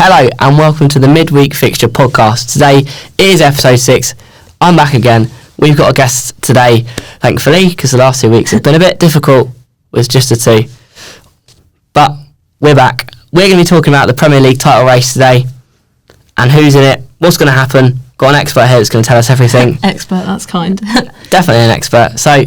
Hello and welcome to the Midweek Fixture podcast. Today is episode 6. I'm back again. We've got a guest today, thankfully, because the last 2 weeks have been a bit difficult with just the two. But we're back. We're going to be talking about the Premier League title race today and who's in it, what's going to happen. Got an expert here that's going to tell us everything. Expert, that's kind. Definitely an expert. So,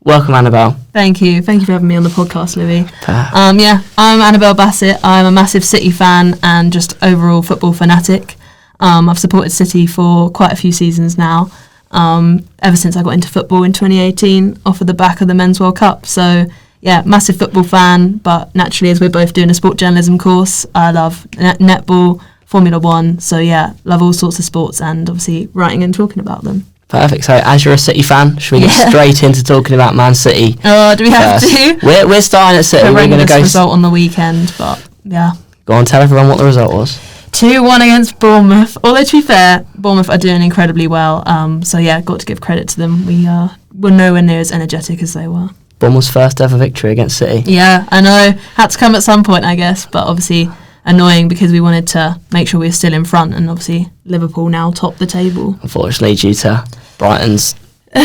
welcome, Annabel. Thank you for having me on the podcast, Louis. I'm Annabel Bassett. I'm a massive City fan and just overall football fanatic. I've supported City for quite a few seasons now, ever since I got into football in 2018 off of the back of the Men's World Cup. So, yeah, massive football fan, but naturally, as we're both doing a sport journalism course, I love netball, Formula 1, so yeah, love all sorts of sports and obviously writing and talking about them. Perfect. So, as you're a City fan, should we get straight into talking about Man City? Oh, do we have to? We're starting at City. We're going to go result on the weekend, but yeah. Go on, tell everyone what the result was. 2-1 against Bournemouth. Although to be fair, Bournemouth are doing incredibly well. So yeah, got to give credit to them. We were nowhere near as energetic as they were. Bournemouth's first ever victory against City. Yeah, I know. Had to come at some point, I guess, but obviously annoying because we wanted to make sure we were still in front, and obviously Liverpool now top the table. Unfortunately, due to Brighton's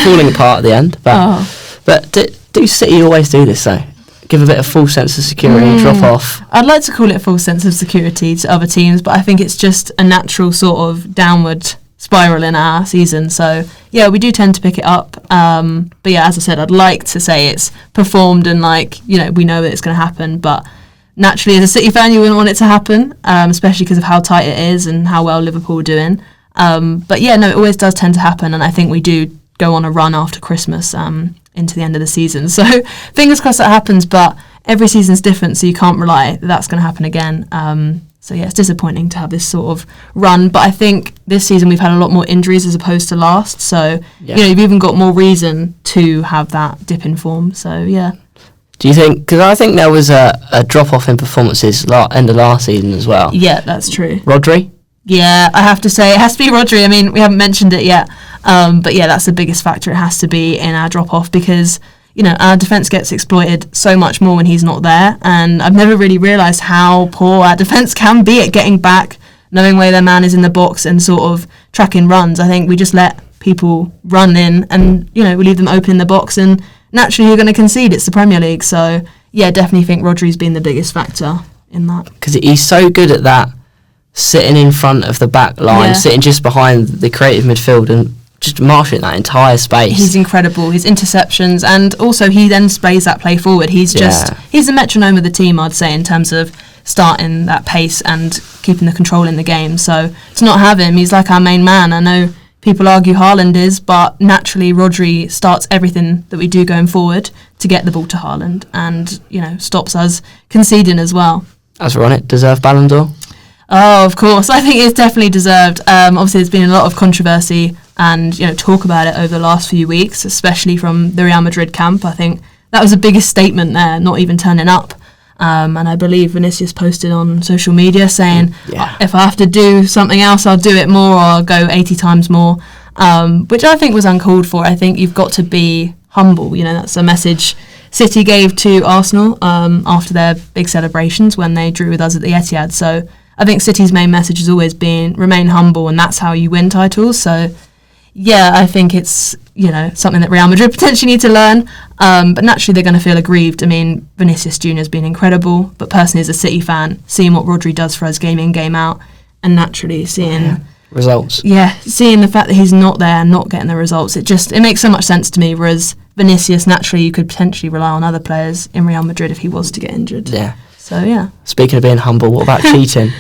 falling apart at the end. But do City always do this though? Give a bit of false sense of security and drop off? I'd like to call it a false sense of security to other teams, but I think it's just a natural sort of downward spiral in our season. So yeah, we do tend to pick it up. But yeah, as I said, I'd like to say it's performed and we know that it's going to happen, but naturally, as a City fan, you wouldn't want it to happen, especially because of how tight it is and how well Liverpool are doing. But yeah, no, it always does tend to happen, and I think we do go on a run after Christmas into the end of the season. So fingers crossed that happens, but every season's different, so you can't rely that that's going to happen again. So yeah, it's disappointing to have this sort of run, but I think this season we've had a lot more injuries as opposed to last, so you've even got more reason to have that dip in form, so yeah. Do you think, because I think there was a drop-off in performances end of last season as well. Yeah, that's true. Rodri? Yeah, I have to say, it has to be Rodri. I mean, we haven't mentioned it yet, but yeah, that's the biggest factor. It has to be in our drop-off because, our defence gets exploited so much more when he's not there, and I've never really realised how poor our defence can be at getting back, knowing where their man is in the box and sort of tracking runs. I think we just let people run in and, we leave them open in the box, and naturally you're going to concede. It's the Premier League, so yeah, definitely think Rodri's been the biggest factor in that. Because he's so good at that, sitting in front of the back line, sitting just behind the creative midfield and just marshalling that entire space. He's incredible. His interceptions, and also he then plays that play forward. He's the metronome of the team, I'd say, in terms of starting that pace and keeping the control in the game. So to not have him, he's like our main man. I know people argue Haaland is, but naturally Rodri starts everything that we do going forward to get the ball to Haaland and, stops us conceding as well. As we're on it, deserve Ballon d'Or? Oh, of course. I think it's definitely deserved. Obviously, there's been a lot of controversy and, talk about it over the last few weeks, especially from the Real Madrid camp. I think that was the biggest statement there, not even turning up. And I believe Vinicius posted on social media saying, if I have to do something else, I'll do it more, or I'll go 80 times more, which I think was uncalled for. I think you've got to be humble. That's a message City gave to Arsenal after their big celebrations when they drew with us at the Etihad. So I think City's main message has always been remain humble, and that's how you win titles. So yeah, I think it's something that Real Madrid potentially need to learn, but naturally they're going to feel aggrieved. I mean, Vinicius Jr. has been incredible, but personally as a City fan, seeing what Rodri does for us game in, game out, and naturally seeing results. Yeah, seeing the fact that he's not there and not getting the results, it makes so much sense to me, whereas Vinicius, naturally you could potentially rely on other players in Real Madrid if he was to get injured. Yeah. So, yeah. Speaking of being humble, what about cheating?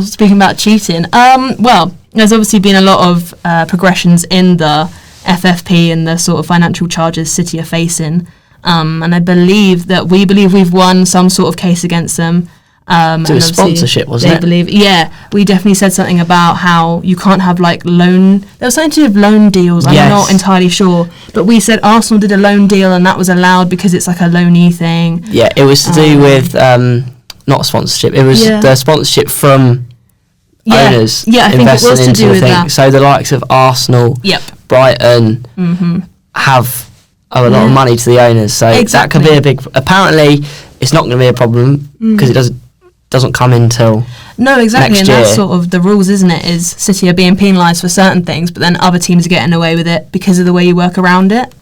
Speaking about cheating. Well, there's obviously been a lot of progressions in the FFP and the sort of financial charges City are facing. And I believe we've won some sort of case against them. To a sponsorship, wasn't it? We definitely said something about how you can't have loan. There was something to do with loan deals. I'm not entirely sure, but we said Arsenal did a loan deal and that was allowed because it's like a loanee thing. Yeah, it was to do with not a sponsorship. It was the sponsorship from owners. Yeah, I think it was to do with that. So the likes of Arsenal, Brighton, have owe a lot of money to the owners. So that could be a big. Apparently, it's not going to be a problem because it doesn't come until No, exactly, next and year. that's sort of the rules, isn't it? Is City are being penalised for certain things, but then other teams are getting away with it because of the way you work around it.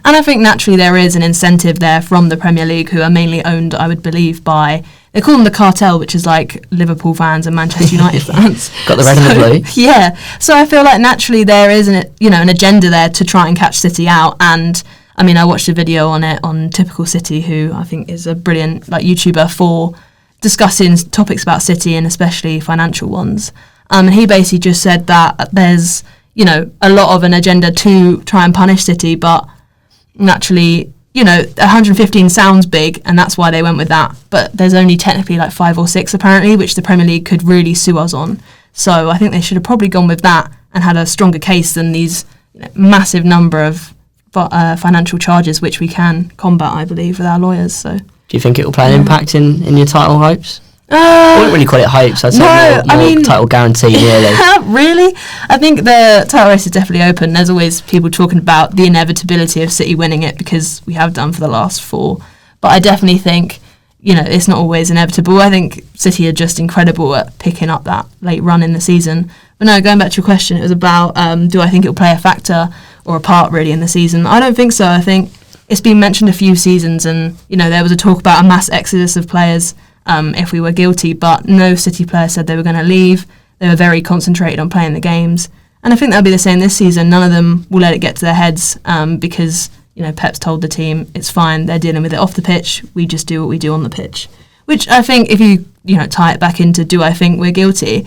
And I think naturally there is an incentive there from the Premier League, who are mainly owned, I would believe, by, they call them the cartel, which is like Liverpool fans and Manchester United fans. Got the red and the blue. Yeah, so I feel like naturally there is an agenda there to try and catch City out. And I mean, I watched a video on it on Typical City, who I think is a brilliant YouTuber for discussing topics about City and especially financial ones. And he basically just said that there's a lot of an agenda to try and punish City, but naturally, 115 sounds big, and that's why they went with that. But there's only technically 5 or 6 apparently, which the Premier League could really sue us on. So I think they should have probably gone with that and had a stronger case than these massive number of financial charges, which we can combat, I believe, with our lawyers. So, do you think it will play an impact in your title hopes? I wouldn't really call it hopes. I'd say more title guarantee, really. Really? I think the title race is definitely open. There's always people talking about the inevitability of City winning it, because we have done for the last 4. But I definitely think, it's not always inevitable. I think City are just incredible at picking up that late run in the season. But no, going back to your question, it was about do I think it will play a factor or a part really in the season? I don't think so. I think it's been mentioned a few seasons, and, there was a talk about a mass exodus of players if we were guilty, but no City player said they were going to leave. They were very concentrated on playing the games, and I think that'll be the same this season. None of them will let it get to their heads because Pep's told the team it's fine, they're dealing with it off the pitch, we just do what we do on the pitch, which I think if you tie it back into do I think we're guilty,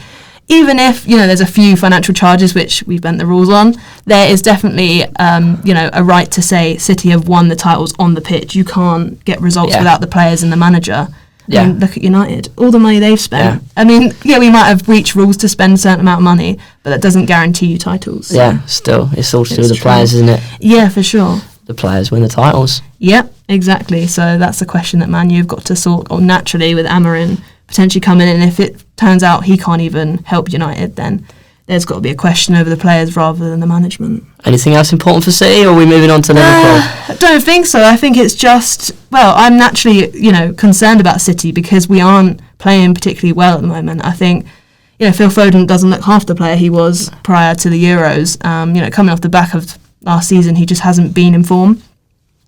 even if there's a few financial charges which we've bent the rules on, there is definitely a right to say City have won the titles on the pitch. You can't get results without the players and the manager. I mean, look at United, all the money they've spent. I mean, we might have breached rules to spend a certain amount of money, but that doesn't guarantee you titles. Yeah, still, it's all to do with the players, isn't it? Yeah, for sure. The players win the titles. Yep, exactly. So that's the question that Man U have got to sort naturally with Amarin potentially coming in. If it turns out he can't even help United, then there's got to be a question over the players rather than the management. Anything else important for City, or are we moving on to Liverpool? I don't think so. I think it's just, I'm naturally, concerned about City because we aren't playing particularly well at the moment. I think, Phil Foden doesn't look half the player he was prior to the Euros. Coming off the back of last season, he just hasn't been in form.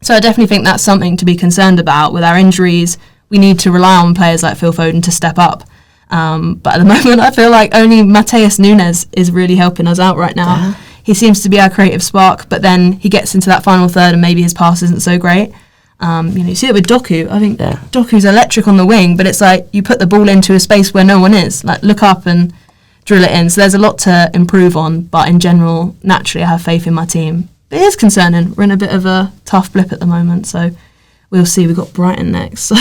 So I definitely think that's something to be concerned about. With our injuries, we need to rely on players like Phil Foden to step up. But at the moment, I feel like only Mateus Nunes is really helping us out right now. Yeah. He seems to be our creative spark, but then he gets into that final third and maybe his pass isn't so great. You see it with Doku. I think Doku's electric on the wing, but it's like you put the ball into a space where no one is. Like, look up and drill it in. So there's a lot to improve on, but in general, naturally, I have faith in my team. But it is concerning. We're in a bit of a tough blip at the moment, so we'll see. We've got Brighton next, so...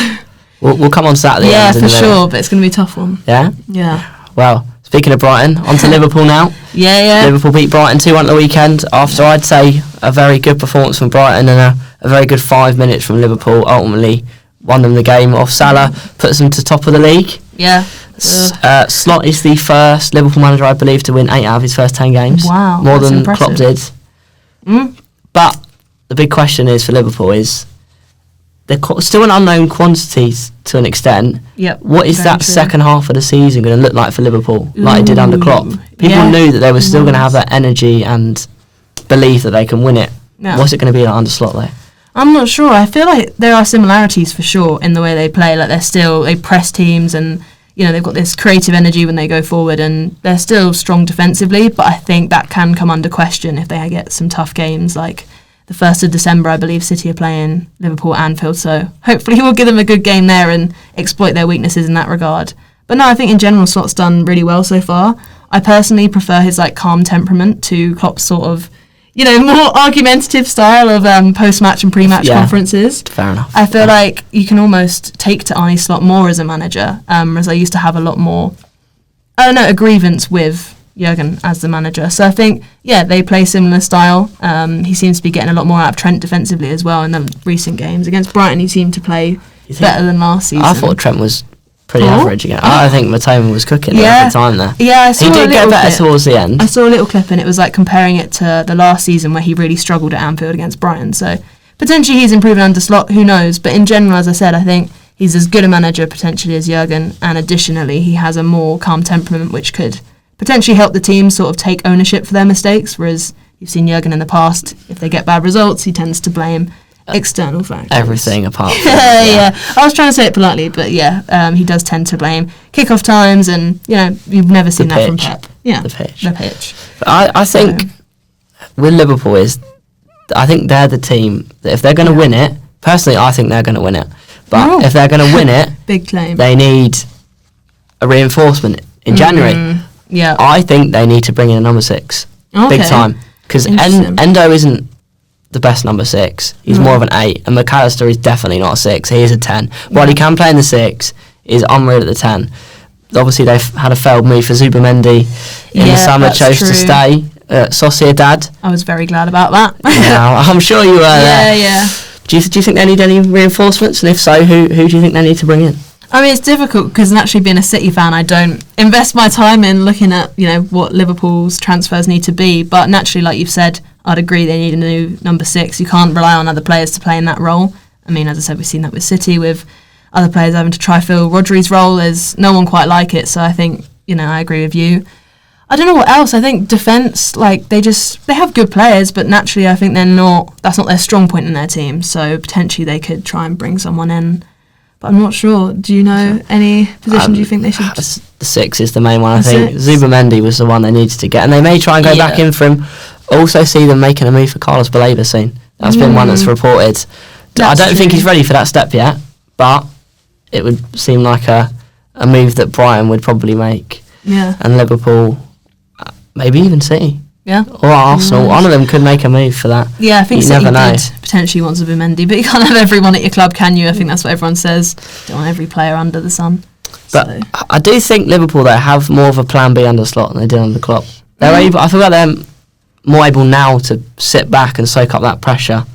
We'll come on Saturday. Yeah, for sure, but it's going to be a tough one. Yeah? Yeah. Well, speaking of Brighton, on to Liverpool now. Yeah. Liverpool beat Brighton 2-1 at the weekend after, I'd say, a very good performance from Brighton and a very good 5 minutes from Liverpool. Ultimately won them the game off Salah, puts them to top of the league. Yeah. Slot is the first Liverpool manager, I believe, to win 8 out of his first 10 games. Wow, more than impressive. Klopp did. But the big question is for Liverpool is they're still an unknown quantity to an extent. Yep, what is that true. Second half of the season going to look like for Liverpool, like it did under Klopp? People knew that they were still going to have that energy and believe that they can win it. Yeah. What's it going to be like under Slot, though? I'm not sure. I feel like there are similarities for sure in the way they play. Like they press teams and they've got this creative energy when they go forward and they're still strong defensively, but I think that can come under question if they get some tough games like the 1st of December, I believe City are playing Liverpool at Anfield, so hopefully we'll give them a good game there and exploit their weaknesses in that regard. But no, I think in general Slot's done really well so far. I personally prefer his calm temperament to Klopp's sort of, more argumentative style of post-match and pre-match conferences. Fair enough. I feel like you can almost take to Arne Slot more as a manager, as I used to have a lot more, a grievance with Jurgen as the manager. So I think, they play similar style. He seems to be getting a lot more out of Trent defensively as well in the recent games. Against Brighton, he seemed to play better than last season. I thought Trent was pretty average again. I think Matoma was cooking every time there. Yeah, I saw he did get better towards the end. I saw a little clip and it was like comparing it to the last season where he really struggled at Anfield against Brighton. So potentially he's improving under Slot, who knows. But in general, as I said, I think he's as good a manager potentially as Jurgen, and additionally he has a more calm temperament which could potentially help the team sort of take ownership for their mistakes, whereas you've seen Jurgen in the past, if they get bad results, he tends to blame external factors. Everything apart from yeah. I was trying to say it politely, but he does tend to blame kickoff times, and you've never seen that from Pep. Yeah, the pitch. But I think with Liverpool I think they're the team that if they're going to win it, personally I think they're going to win it, but if they're going to win it, big claim, they need a reinforcement in January. Yeah, I think they need to bring in a number 6, big time, because Endo isn't the best number 6. He's more of an 8, and McAllister is definitely not a 6. He is a 10. While he can play in the 6, he's unreal at the 10. Obviously, they've had a failed move for Zubamendi in the summer, chose to stay at Sociedad. I was very glad about that. Yeah, I'm sure you were there. Yeah. Do you think they need any reinforcements? And if so, who do you think they need to bring in? I mean, it's difficult because naturally being a City fan, I don't invest my time in looking at, what Liverpool's transfers need to be. But naturally, like you've said, I'd agree they need a new number 6. You can't rely on other players to play in that role. I mean, as I said, we've seen that with City, with other players having to try fill Rodri's role. There's no one quite like it. So I think, I agree with you. I don't know what else. I think defence, they have good players, but naturally I think that's not their strong point in their team. So potentially they could try and bring someone in. But I'm not sure. Do you know any position do you think they should... The 6 is the main one, I think. Zubamendi was the one they needed to get. And they may try and go back in for him. Also see them making a move for Carlos Baleba soon. That's been one that's reported. I don't think he's ready for that step yet, but it would seem like a move that Brighton would probably make. Yeah. And Liverpool, maybe even City. Yeah. Or Arsenal. One of them could make a move for that. Yeah, I think City did potentially want Zubamendi, but you can't have everyone at your club, can you? I think that's what everyone says. Don't want every player under the sun. But I do think Liverpool, though, have more of a plan B under Slot than they did under Klopp. I feel like they're more able now to sit back and soak up that pressure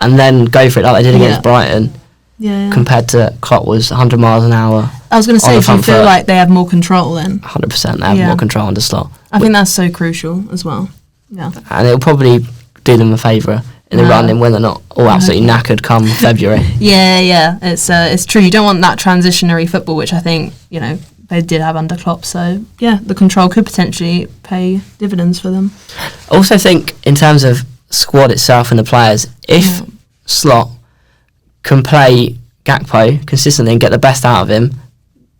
and then go for it like they did against Brighton. Yeah. Compared to Klopp was 100 miles an hour. I was going to say, do you feel like they have more control then? 100%, they have more control under Slot. I think that's so crucial as well. Yeah. And it'll probably do them a favour in the run in when they're not all absolutely knackered come February. Yeah. It's true. You don't want that transitionary football, which I think, they did have under Klopp. So, the control could potentially pay dividends for them. I also think, in terms of squad itself and the players, if Slot can play Gakpo consistently and get the best out of him,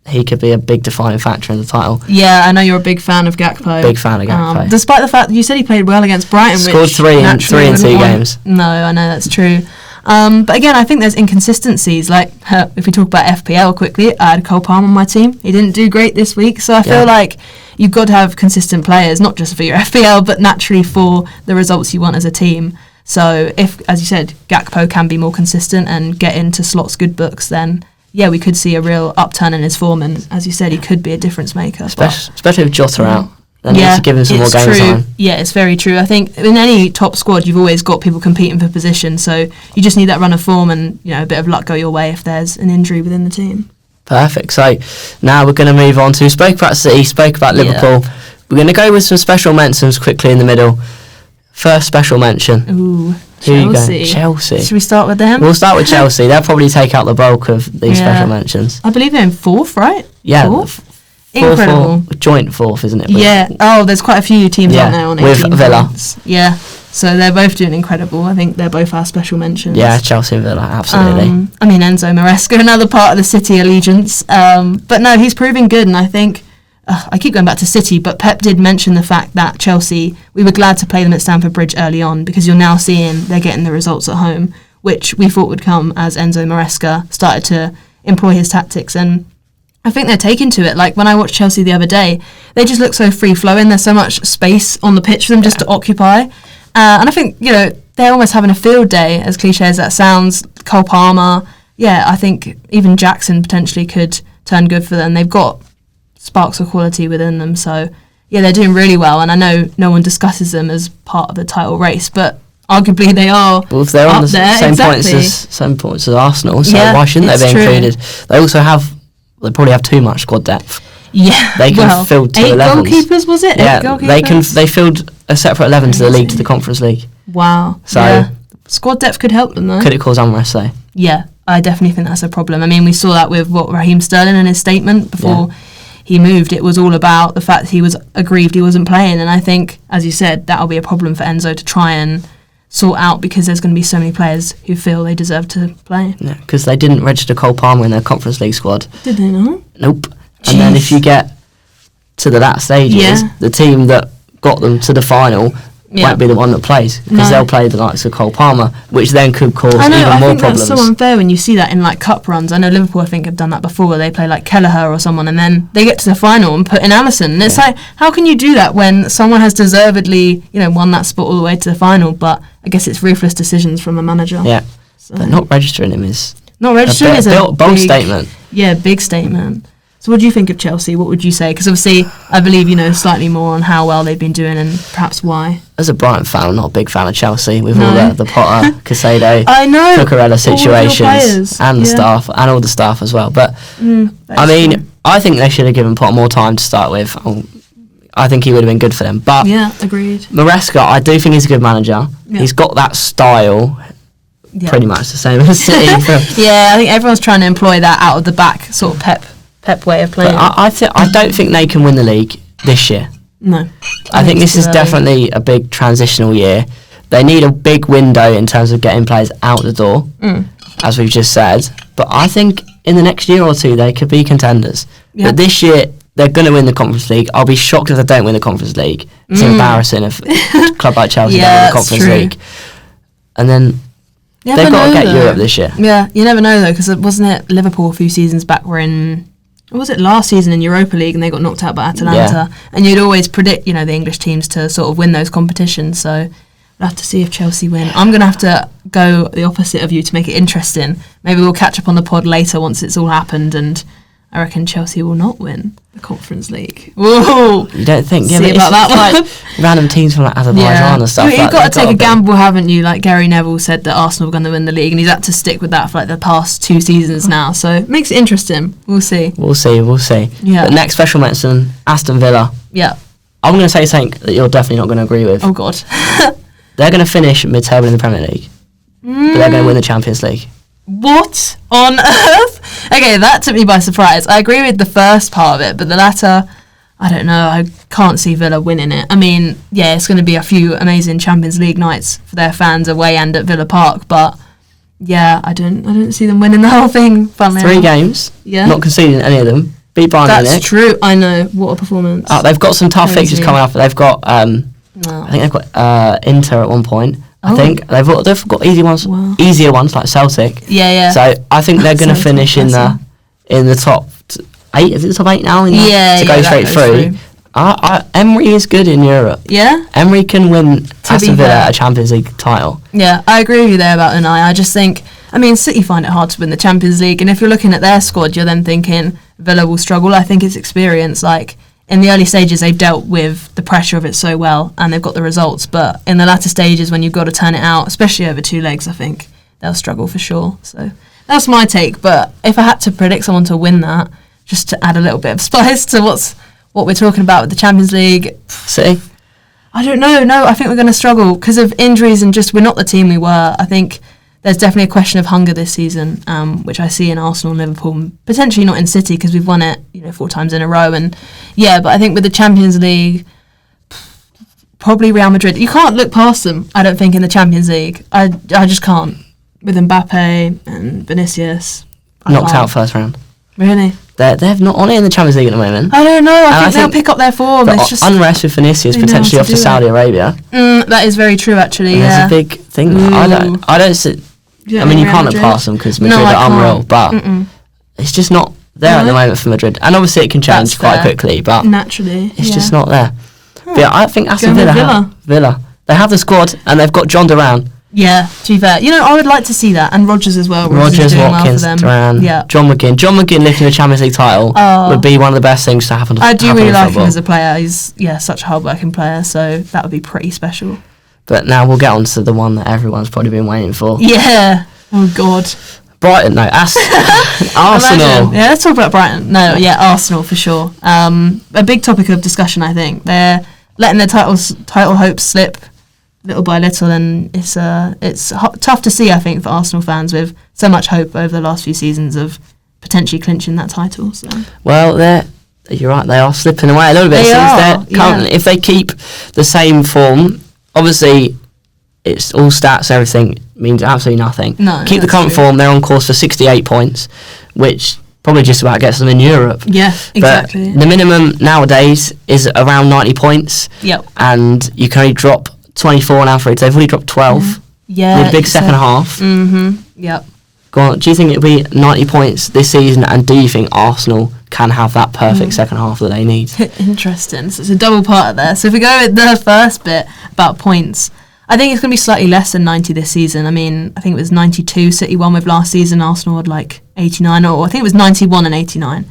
he could be a big defining factor in the title. Yeah, I know you're a big fan of Gakpo. Big fan of Gakpo. Despite the fact that you said he played well against Brighton. Scored three in 2 games. No, I know, that's true. But again, I think there's inconsistencies. If we talk about FPL quickly, I had Cole Palmer on my team. He didn't do great this week, so I feel like you've got to have consistent players, not just for your FPL, but naturally for the results you want as a team. So if, as you said, Gakpo can be more consistent and get into Slot's good books, then we could see a real upturn in his form, and as you said, he could be a difference maker. Especially with Jota out. They need to give him some more game time. Yeah, it's very true. I think in any top squad, you've always got people competing for position, so you just need that run of form and a bit of luck go your way if there's an injury within the team. Perfect. So now we're going to move on to spoke about City, spoke about Liverpool. We're going to go with some special mentions quickly in the middle. First special mention. Ooh, Chelsea. Should we start with them? We'll start with Chelsea. They'll probably take out the bulk of these special mentions. I believe they're in 4th, right? Yeah. 4th? Incredible. Joint 4th, isn't it? There's quite a few teams on there on 18 with Villa. Points. Yeah. So they're both doing incredible. I think they're both our special mentions. Yeah, Chelsea and Villa, absolutely. Enzo Maresca, another part of the City allegiance. But no, he's proving good, and I think I keep going back to City, but Pep did mention the fact that Chelsea, we were glad to play them at Stamford Bridge early on because you're now seeing they're getting the results at home, which we thought would come as Enzo Maresca started to employ his tactics. And I think they're taking to it. Like when I watched Chelsea the other day, they just look so free-flowing. There's so much space on the pitch for them just to occupy. And I think, they're almost having a field day, as cliche as that sounds. Cole Palmer, I think even Jackson potentially could turn good for them. They've got sparks of quality within them, so they're doing really well, and I know no one discusses them as part of the title race, but arguably they are. Well, if they're on the same points as Arsenal, so why shouldn't they be included? They probably have too much squad depth. Yeah, they can field 2 11s. 8 goalkeepers, was it? Yeah, they filled a separate 11 to the league, to the Conference League. Wow. So squad depth could help them though. Could it cause unrest though? Yeah, I definitely think that's a problem. I mean, we saw that with Raheem Sterling in his statement before he moved. It was all about the fact that he was aggrieved he wasn't playing, and I think, as you said, that'll be a problem for Enzo to try and sort out, because there's going to be so many players who feel they deserve to play. Yeah, because they didn't register Cole Palmer in their Conference League squad. Did they not? Nope. Jeez. And then if you get to the latter stages, the team that got them to the final won't be the one that plays, because they'll play the likes of Cole Palmer, which then could cause even more problems. That's so unfair when you see that in like cup runs. I know Liverpool, I think, have done that before, where they play like Kelleher or someone, and then they get to the final and put in Alisson. And it's like, how can you do that when someone has deservedly, won that spot all the way to the final? But I guess it's ruthless decisions from a manager. Yeah, so. But not registering him is a bold statement. Yeah, big statement. So what do you think of Chelsea? What would you say? Because obviously, I believe you know slightly more on how well they've been doing and perhaps why. As a Brighton fan, I'm not a big fan of Chelsea with all the Potter, Casado, Cucurella situations and the staff, and all the staff as well. But, I mean, I think they should have given Potter more time to start with. I think he would have been good for them. But yeah, agreed. Maresca, I do think he's a good manager. Yeah. He's got that style. Yeah. Pretty much the same as City. Yeah, I think everyone's trying to employ that out of the back sort of Pep way of playing. But I don't think they can win the league this year. No. I think this is definitely a big transitional year. They need a big window in terms of getting players out the door, as we've just said. But I think in the next year or two, they could be contenders. Yeah. But this year, they're going to win the Conference League. I'll be shocked if they don't win the Conference League. It's embarrassing if a club like Chelsea don't win the Conference League. And then they've got to get Europe this year. Yeah, you never know, though, because wasn't it Liverpool a few seasons back were in... Was it last season in Europa League and they got knocked out by Atalanta? Yeah. And you'd always predict, the English teams to sort of win those competitions. So we'll have to see if Chelsea win. I'm going to have to go the opposite of you to make it interesting. Maybe we'll catch up on the pod later once it's all happened, and I reckon Chelsea will not win the Conference League. Whoa! You don't think? Yeah, see about that one. Like random teams from like Azerbaijan and stuff. You've got to take a gamble, haven't you? Like Gary Neville said that Arsenal were going to win the league, and he's had to stick with that for like the past 2 seasons now. So it makes it interesting. We'll see. We'll see. Yeah. But next special mention, Aston Villa. Yeah. I'm going to say something that you're definitely not going to agree with. Oh God. They're going to finish mid-table in the Premier League, but they're going to win the Champions League. What on earth? Okay, that took me by surprise. I agree with the first part of it, but the latter, I don't know. I can't see Villa winning it. I mean, yeah, it's going to be a few amazing Champions League nights for their fans away and at Villa Park, but yeah, I don't see them winning the whole thing. 3 games, not conceding any of them. Beat Bayern Munich. That's true. I know. What a performance. They've got some tough fixtures coming up. They've got, I think they've got Inter at one point. I think they've got easier ones like Celtic. Yeah. So I think they're going to finish in the top 8. Is it the top 8 now? To go straight through. Emery is good in Europe. Yeah. Emery can win Aston Villa a Champions League title. Yeah, I agree with you there about Unai. I just think, City find it hard to win the Champions League, and if you're looking at their squad, you're then thinking Villa will struggle. I think it's experience. Like, in the early stages, they've dealt with the pressure of it so well, and they've got the results. But in the latter stages, when you've got to turn it out, especially over 2 legs, I think they'll struggle for sure. So that's my take. But if I had to predict someone to win that, just to add a little bit of spice to what we're talking about with the Champions League, City? I don't know. No, I think we're going to struggle because of injuries and just we're not the team we were. I think there's definitely a question of hunger this season, which I see in Arsenal and Liverpool, potentially not in City because we've won it 4 times in a row. And yeah, but I think with the Champions League, probably Real Madrid. You can't look past them, I don't think, in the Champions League. I just can't. With Mbappe and Vinicius. Knocked out first round. Really? They're not on it in the Champions League at the moment. I don't know. I think they'll pick up their form. It's just unrest with Vinicius potentially off to Saudi Arabia. That is very true, actually. That's a big thing. I don't see. I mean, you can't look past them because Madrid are unreal, but it's just not there at the moment for Madrid. And obviously it can change quite quickly, but naturally, it's just not there. But yeah, I think Aston Villa. They have the squad and they've got John Duran. Yeah, to be fair. I would like to see that. And Rodgers as well. Watkins, Duran, John McGinn. John McGinn lifting a Champions League title would be one of the best things to happen to I do really like him as a player. He's, such a hard-working player, so that would be pretty special. But now we'll get on to the one that everyone's probably been waiting for. Yeah. Oh, God. Brighton, no. Arsenal. Yeah, let's talk about Brighton. No, yeah, Arsenal for sure. A big topic of discussion, I think. They're letting their title hopes slip little by little, and it's tough to see, I think, for Arsenal fans with so much hope over the last few seasons of potentially clinching that title. So. Well, you're right, they are slipping away a little bit. If they keep the same form, obviously it's all stats, everything means absolutely nothing. No, keep the current form, they're on course for 68 points, which probably just about gets them in Europe. Yeah, exactly. But the minimum nowadays is around 90 points. Yep. And you can only drop 24 on average. They've already dropped 12. Yeah. With a big second half. Mm-hmm. Yep. Go on, do you think it'll be 90 points this season, and do you think Arsenal can have that perfect second half that they need? Interesting. So it's a double part there. So if we go with the first bit about points, I think it's going to be slightly less than 90 this season. I mean, I think it was 92 City won with last season. Arsenal had like 89, or I think it was 91 and 89.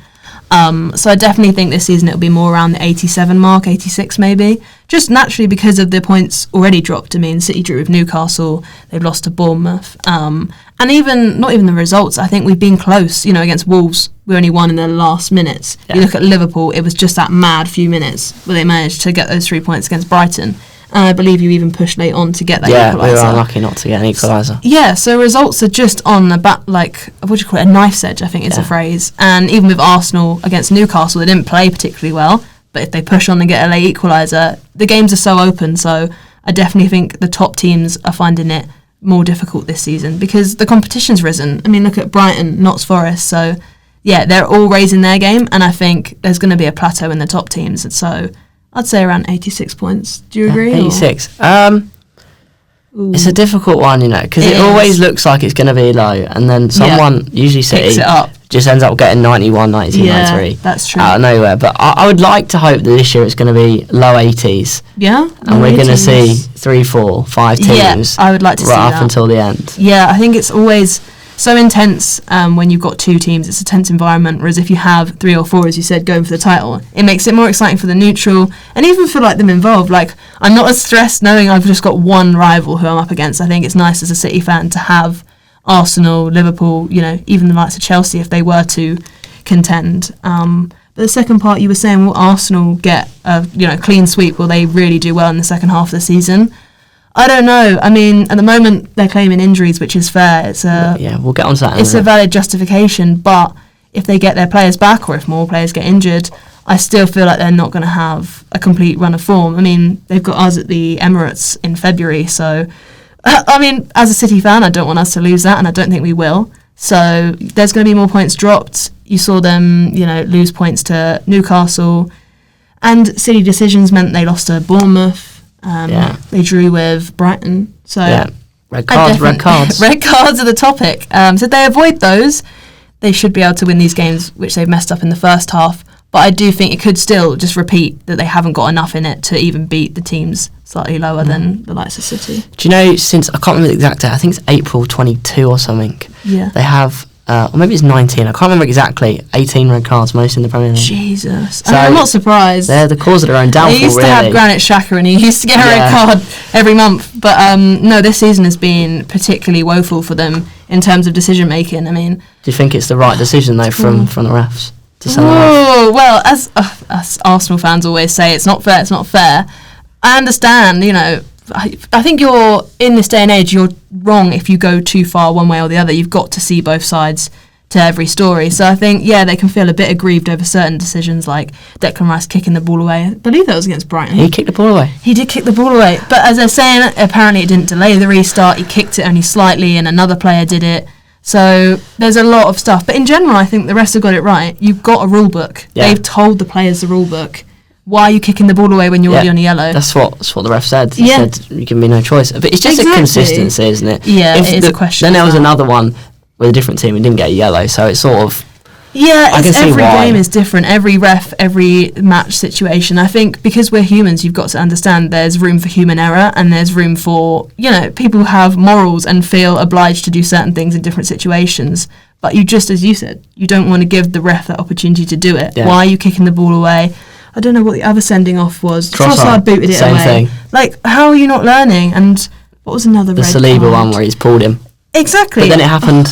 So I definitely think this season it'll be more around the 87 mark, 86 maybe. Just naturally because of the points already dropped. I mean, City drew with Newcastle, they've lost to Bournemouth. And not even the results. I think we've been close, against Wolves. We only won in the last minutes. Yeah. You look at Liverpool, it was just that mad few minutes where they managed to get those 3 points against Brighton. And I believe you even pushed late on to get that equaliser. Yeah, we were unlucky not to get an equaliser. Yeah, so results are just on the back, a knife's edge, I think is the phrase. And even with Arsenal against Newcastle, they didn't play particularly well. But if they push on and get a late equaliser, the games are so open. So I definitely think the top teams are finding it more difficult this season because the competition's risen. I mean, look at Brighton, Notts Forest. So, yeah, they're all raising their game. And I think there's going to be a plateau in the top teams. And so I'd say around 86 points. Do you agree? 86. It's a difficult one, because it always looks like it's going to be low, and then someone, usually City, picks it up. Just ends up getting 91, 92, 93. That's true. Out of nowhere. But I would like to hope that this year it's going to be low 80s. Yeah? And we're going to see 3, 4, 5 teams. I would like to see that. Right up until the end. Yeah, I think it's always so intense when you've got two teams. It's a tense environment, whereas if you have 3 or 4, as you said, going for the title, it makes it more exciting for the neutral and even for them involved. I'm not as stressed knowing I've just got one rival who I'm up against. I think it's nice as a City fan to have Arsenal, Liverpool, even the likes of Chelsea if they were to contend. But the second part you were saying, will Arsenal get a clean sweep? Will they really do well in the second half of the season? I don't know. I mean, at the moment they're claiming injuries, which is fair. We'll get on to that. It's a valid justification, but if they get their players back or if more players get injured, I still feel like they're not going to have a complete run of form. I mean, they've got us at the Emirates in February, so I mean, as a City fan, I don't want us to lose that, and I don't think we will. So there's going to be more points dropped. You saw them, lose points to Newcastle, and City decisions meant they lost to Bournemouth. They drew with Brighton. So red cards. Red cards are the topic. So if they avoid those, they should be able to win these games, which they've messed up in the first half. But I do think it could still just repeat that they haven't got enough in it to even beat the teams slightly lower than the likes of City. Do you know, since, I can't remember the exact date, I think it's April 22 or something. Yeah. They have, or maybe it's 19, I can't remember exactly, 18 red cards, most in the Premier League. Jesus. So I'm not surprised. They're the cause of their own downfall, They used to have Granit Xhaka and he used to get a red card every month. But no, this season has been particularly woeful for them in terms of decision making. I mean, do you think it's the right decision though from the refs to send them off? Well, as Arsenal fans always say, it's not fair. It's not fair. I understand. I think you're in this day and age. You're wrong if you go too far one way or the other. You've got to see both sides to every story. So I think they can feel a bit aggrieved over certain decisions, like Declan Rice kicking the ball away. I believe that was against Brighton. He kicked the ball away. He did kick the ball away, but as they're saying, apparently it didn't delay the restart. He kicked it only slightly, and another player did it. So there's a lot of stuff. But in general, I think the rest have got it right. You've got a rule book. Yeah. They've told the players the rule book. Why are you kicking the ball away when you're already on a yellow? That's what the ref said. He said you give me no choice. But it's just a consistency, isn't it? Yeah, it is a question. Then there was another one with a different team and didn't get a yellow, so it's sort of... Yeah, I can see every why. game is different. Every ref, every match situation. I think because we're humans, you've got to understand there's room for human error and there's room for, people who have morals and feel obliged to do certain things in different situations. But you just, as you said, you don't want to give the ref that opportunity to do it. Yeah. Why are you kicking the ball away? I don't know what the other sending off was. Trossard booted it away. Same thing. How are you not learning? And what was another red card? The Saliba one where he's pulled him. Exactly. But then it happened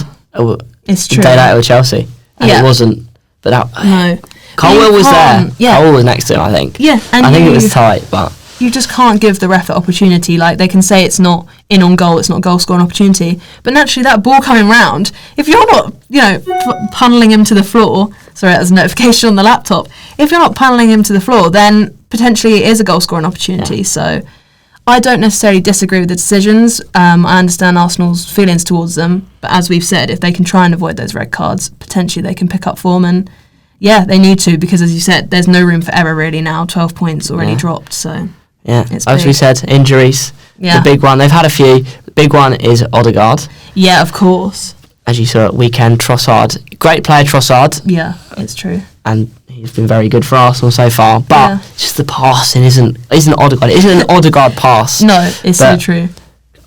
it's true. a day later with Chelsea. And it wasn't. But no. Colwell was there. Yeah. Colwell was next to him, I think. Yeah. And I think it was tight, but... you just can't give the ref the opportunity. Like, they can say it's not in on goal, it's not a goal scoring opportunity, but naturally that ball coming round, if you're not, punneling him to the floor, sorry, that's a notification on the laptop, if you're not punneling him to the floor, then potentially it is a goal scoring opportunity. Yeah. So I don't necessarily disagree with the decisions. I understand Arsenal's feelings towards them, but as we've said, if they can try and avoid those red cards, potentially they can pick up form. And yeah, they need to, because as you said, there's no room for error really now. 12 points already dropped, so yeah. It's as big. we said, injuries. Yeah. The big one, they've had a few. The big one is Odegaard. Yeah, of course. As you saw at weekend, Trossard, great player Trossard, Yeah, it's true. and he's been very good for Arsenal so far. But just the passing isn't Odegaard. It isn't an Odegaard pass. No, it's so true.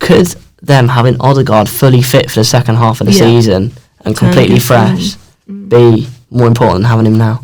Could them having Odegaard fully fit for the second half of the season and completely fresh be more important than having him now?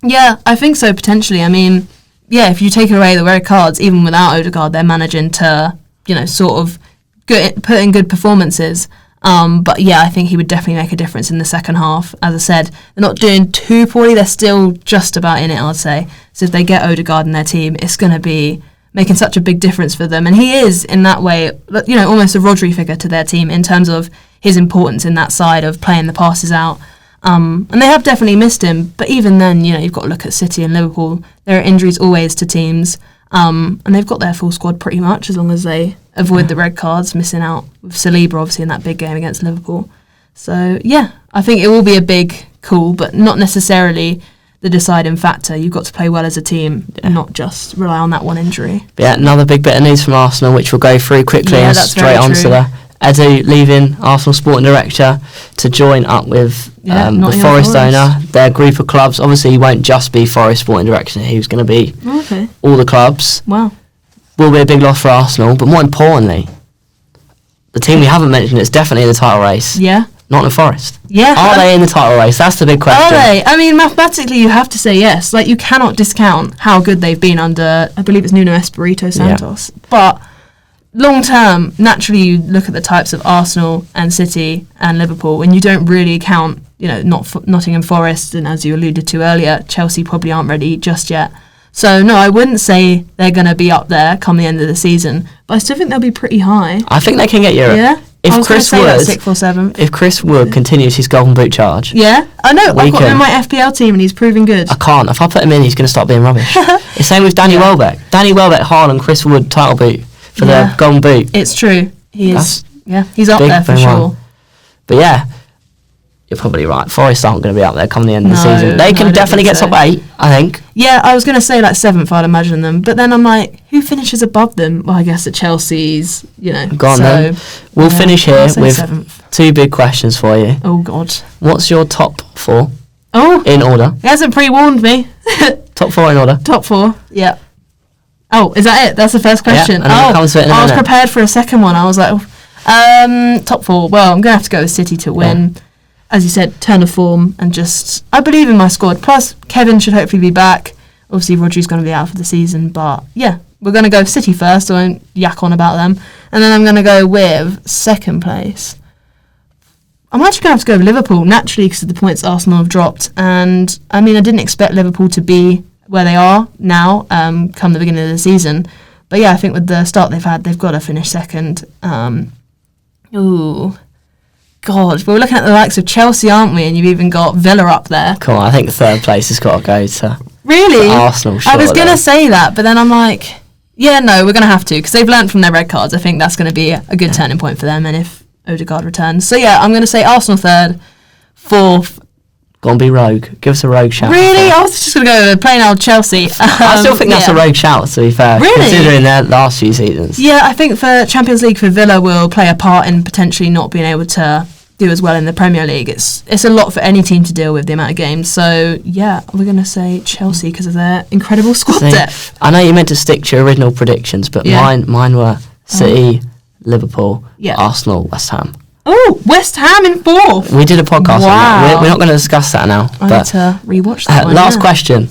Yeah, I think so, potentially. I mean, yeah, if you take away the red cards, even without Odegaard, they're managing to, sort of put in good performances. But yeah, I think he would definitely make a difference in the second half. As I said, they're not doing too poorly. They're still just about in it, I'd say. So if they get Odegaard in their team, it's going to be making such a big difference for them. And he is, in that way, almost a Rodri figure to their team in terms of his importance in that side of playing the passes out. And they have definitely missed him. But even then, you've got to look at City and Liverpool. There are injuries always to teams. And they've got their full squad pretty much, as long as they avoid the red cards, missing out with Saliba obviously in that big game against Liverpool. So yeah, I think it will be a big call, but not necessarily the deciding factor. You've got to play well as a team, not just rely on that one injury. But yeah, another big bit of news from Arsenal, which we'll go through quickly and straight on to the Edu leaving Arsenal Sporting Director to join up with the Forest owner, their group of clubs. Obviously, he won't just be Forest Sporting Director, he was going to be all the clubs. Wow. Will be a big loss for Arsenal, but more importantly, the team we haven't mentioned is definitely in the title race. Yeah. Not in the Forest. Yeah. Are they in the title race? That's the big question. Are they? I mean, mathematically, you have to say yes. Like, you cannot discount how good they've been under, I believe it's Nuno Espirito Santos. Yeah. But long term, naturally, you look at the types of Arsenal and City and Liverpool, and you don't really count, Nottingham Forest, and as you alluded to earlier, Chelsea probably aren't ready just yet. So, no, I wouldn't say they're going to be up there come the end of the season, but I still think they'll be pretty high. I think they can get Europe. Yeah? If Chris Wood, 6th or 7th. If Chris Wood continues his golden boot charge. Yeah, I know. I've got him in my FPL team and he's proving good. I can't. If I put him in, he's going to stop being rubbish. It's same with Danny Welbeck. Danny Welbeck, Haaland, Chris Wood, title boot for the golden boot. It's true. He is. He's up there for sure. But yeah, you're probably right. Forest aren't going to be up there come the end of the season. They can definitely get top 8, I think. Yeah, I was going to say like 7th, I'd imagine them. But then I'm like, who finishes above them? Well, I guess the Chelsea's, Go on then. We'll finish here with 7th. 2 big questions for you. Oh, God. What's your top 4? Oh. In order. He hasn't pre-warned me. Top 4 in order. Top 4, yeah. Oh, is that it? That's the first question. Yeah, I was prepared for a second one. I was like, top 4. Well, I'm going to have to go with City to win. Yeah. As you said, turn of form and just... I believe in my squad. Plus, Kevin should hopefully be back. Obviously, Rodri's going to be out for the season. But, yeah, we're going to go with City first. So I won't yak on about them. And then I'm going to go with second place. I'm actually going to have to go with Liverpool, naturally, because of the points Arsenal have dropped. And, I mean, I didn't expect Liverpool to be where they are now, come the beginning of the season. But, yeah, I think with the start they've had, they've got to finish second. God, we're looking at the likes of Chelsea, aren't we? And you've even got Villa up there. Come on, I think the third place has got to go to really to Arsenal. I was going to say that, but then I'm like, yeah, no, we're going to have to, because they've learnt from their red cards. I think that's going to be a good turning point for them, and if Odegaard returns. So yeah, I'm going to say Arsenal third, fourth. Go on, be rogue. Give us a rogue shout. Really? I was just going to go with plain old Chelsea. I still think that's a rogue shout, to be fair. Really? Considering their last few seasons. Yeah, I think for Champions League, for Villa will play a part in potentially not being able to do as well in the Premier League. It's a lot for any team to deal with, the amount of games. So yeah, we're going to say Chelsea because of their incredible squad depth. I know you meant to stick to your original predictions, but mine were City, Liverpool, Arsenal, West Ham. Oh, West Ham in fourth. We did a podcast on that. We're not going to discuss that now. I need to rewatch that one. Last question.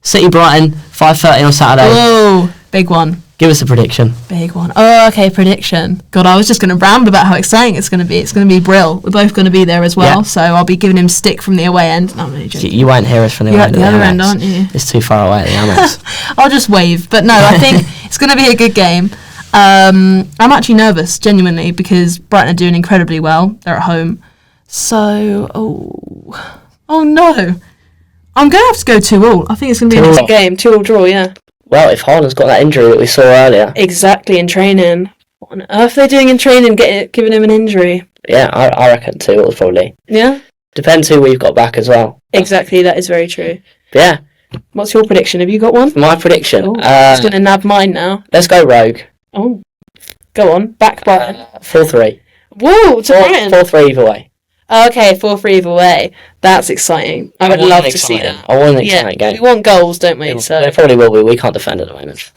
City Brighton, 5:30 on Saturday. Oh, big one. Give us a prediction. Big one. Oh, okay, prediction. God, I was just going to ramble about how exciting it's going to be. It's going to be Brill. We're both going to be there as well, so I'll be giving him stick from the away end. No, I'm really joking. You won't hear us from the You're away at end. the other end, aren't you? It's too far away at the Amex. I'll just wave. But no, I think it's going to be a good game. I'm actually nervous, genuinely, because Brighton are doing incredibly well. They're at home. So, oh no. I'm going to have to go 2-2. I think it's going to be an easy game. 2-2 draw, yeah. Well, if Haaland's got that injury that we saw earlier. Exactly, in training. What on earth are they doing in training, giving him an injury? Yeah, I reckon 2-2 probably. Yeah? Depends who we've got back as well. Exactly, that is very true. But yeah. What's your prediction? Have you got one? My prediction? I'm going to nab mine now. Let's go rogue. Oh. Go on, back Brighton. 4-3. Whoa, to Brighton. 4-3 either way. Okay, 4-3 either way. That's exciting. I would love to see that. I want an exciting game. We want goals, don't we? There probably will be. We can't defend at the moment.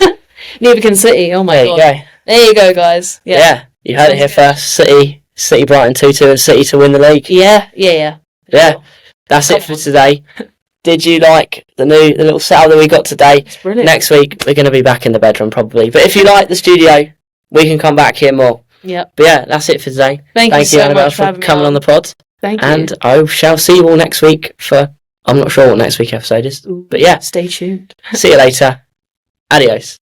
Neither can City. Oh my god. There you go, guys. Yeah, you heard it here first. City Brighton 2-2 and City to win the league. Yeah. That's it for today. Did you like the little setup that we got today? It's brilliant. Next week we're going to be back in the bedroom probably. But if you like the studio, we can come back here more. Yep. But yeah, that's it for today. Thank you so Annabel, much for coming on the pod. Thank you. And I shall see you all next week for... I'm not sure what next week episode is. But yeah. Stay tuned. See you later. Adios.